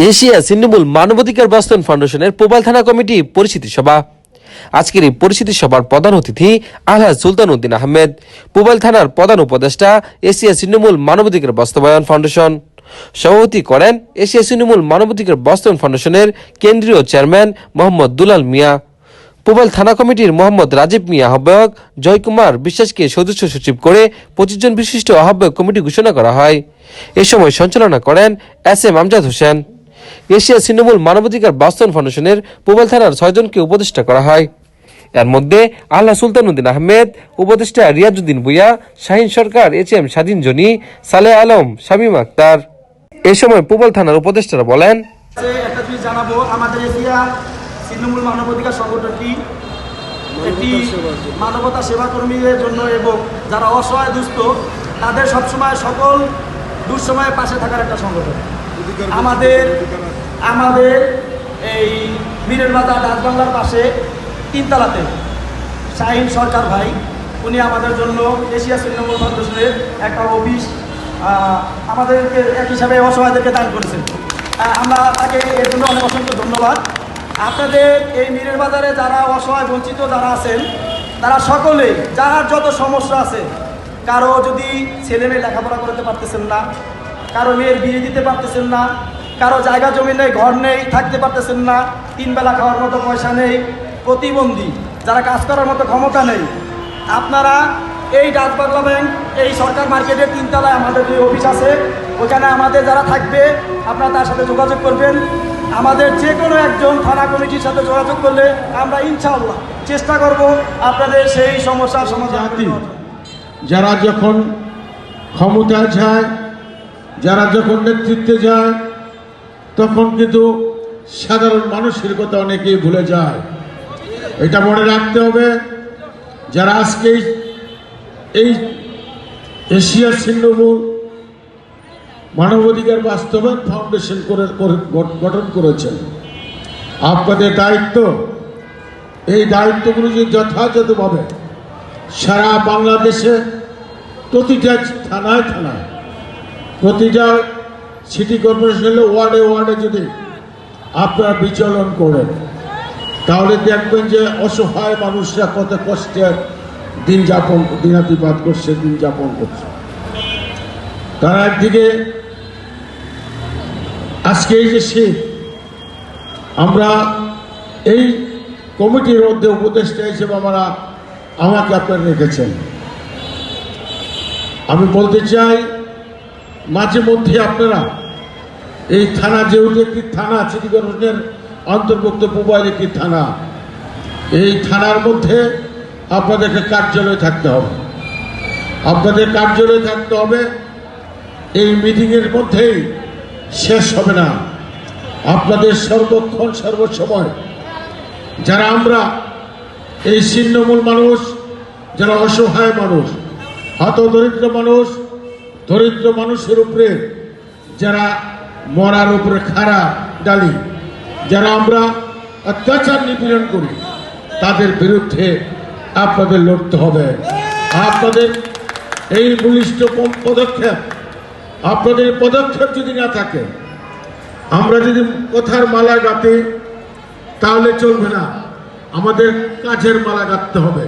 Asia ছিন্নমূল মানবাধিকার বাস্তবায়ন ফাউন্ডেশনের পোবাইল থানা কমিটি পরিচিতি সভা। আজকের এই পরিচিতি সভার প্রধান অতিথি আলহাজ সুলতান উদ্দিন আহমেদ, পোবাইল থানার প্রধান উপদেষ্টা, এশিয়া ছিন্নমূল মানবাধিকার বাস্তবায়ন ফাউন্ডেশন। সভাপতি করেন এশিয়া ছিন্নমূল মানবাধিকার বাস্তবায়ন ফাউন্ডেশনের কেন্দ্রীয় চেয়ারম্যান মোহাম্মদ দুলাল মিয়া। পোবাইল থানা কমিটির মোহাম্মদ রাজীব মিয়া আহ্বায়ক, জয়কুমার বিশ্বাসকে সদস্য সচিব করে 25 জন বিশিষ্ট আহ্বায়ক কমিটি ঘোষণা করা হয়। এ সময় সঞ্চালনা করেন এস.এম. আমজাদ হোসেন। এশিয়া ছিন্নমূল মানবাধিকার বাস্তবায়ন ফাউন্ডেশনের পোবাইল থানার 6 জনকে উপদেষ্টা করা হয়। এর মধ্যে আল্লাহ সুলতান উদ্দিন আহমেদ, উপদেষ্টা রিয়াজউদ্দিন ভুইয়া, শাহিন সরকার, এইচ.এম. স্বাধীন জনি, সালেহ আলম, শামীম আক্তার। এ সময় পোবাইল থানার উপদেষ্টারা বলেন, একটা জিনিস জানাবো, আমাদের এশিয়া ছিন্নমূল মানবাধিকার সংগঠনটি একটি মানবতা সেবা কর্মীদের জন্য এবং যারা অসহায় দুস্থ তাদের সবসময় সকল দুঃসময়ে পাশে থাকার একটা সংগঠন। আমাদের এই মীরের বাজার রাজবাংলার পাশে তিনতলাতে শাহিন সরকার ভাই, উনি আমাদের জন্য এশিয়া ছিন্নমূল ফাউন্ডেশনের একটা অফিস আমাদেরকে এক হিসাবে অসহায়দেরকে দান করেছেন। আমরা তাকে এর জন্য অনেক অসংখ্য ধন্যবাদ। আপনাদের এই মীরের বাজারে যারা অসহায় বঞ্চিত যারা আছেন তারা সকলেই যার যত সমস্যা আছে, কারো যদি ছেলে মেয়ে লেখাপড়া করতে পারতেছেন না, কারো মেয়ের বিয়ে দিতে পারতেছেন না, কারো জায়গা জমি নেই, ঘর নেই, থাকতে পারতেছেন না, 3 বেলা খাওয়ার মতো পয়সা নেই, প্রতিবন্ধী, যারা কাজ করার মতো ক্ষমতা নেই, আপনারা এই রাজবাংলা ব্যাংক এই সরকার মার্কেটের 3 তলায় আমাদের যে অফিস আছে ওখানে আমাদের যারা থাকবে আপনারা তার সাথে যোগাযোগ করবেন। আমাদের যে কোনো একজন থানা কমিটির সাথে যোগাযোগ করলে আমরা ইনশাআল্লাহ চেষ্টা করব আপনাদের সেই সমস্যার সমাধান। যারা যখন ক্ষমতায় যায়, যারা যখন নেতৃত্বে যায়, তখন কিন্তু সাধারণ মানুষের কথা অনেকেই ভুলে যায়। এটা মনে রাখতে হবে। যারা আজকে এই এশিয়া ছিন্নমূল মানবাধিকার বাস্তবায়ন ফাউন্ডেশন গঠন করেছেন, আপনাদের দায়িত্ব, এই দায়িত্বগুলো যে যথাযথভাবে সারা বাংলাদেশে প্রতিটা থানায় থানায়, প্রতিটা সিটি কর্পোরেশনের ওয়ার্ডে ওয়ার্ডে যদি আপনারা বিচলন করেন, তাহলে দেখবেন যে অসহায় মানুষরা কত কষ্টের দিনাতিপাত করছে, দিন যাপন করছে। তারা একদিকে আজকে এই যে শীত, আমরা এই কমিটির মধ্যে উপদেষ্টা হিসেবে আমাকে আপনারা রেখেছেন। আমি বলতে চাই, মাঝে মধ্যে আপনারা এই থানা, যেহেতু একটি থানা, সিটি কর্পোরেশনের অন্তর্ভুক্ত পোবাইল একটি থানা, এই থানার মধ্যে আপনাদেরকে কার্যালয়ে থাকতে হবে। আপনাদের কার্যালয়ে থাকতে হবে। এই মিটিংয়ের মধ্যেই শেষ হবে না। আপনাদের সর্বক্ষণ সর্বসময় যারা আমরা এই ছিন্নমূল মানুষ, যারা অসহায় মানুষ, হতদরিদ্র মানুষ, দরিদ্র মানুষের উপরে যারা মরার উপরে খাড়া ডালি, যারা আমরা অত্যাচার নিপীড়ন করি, তাদের বিরুদ্ধে আপনাদের লড়তে হবে। আপনাদের এই বলিষ্ঠ পদক্ষেপ, আপনাদের পদক্ষেপ যদি না থাকে, আমরা যদি কথার মালা গাঁথি তাহলে চলবে না, আমাদের কাজের মালা গাঁথতে হবে।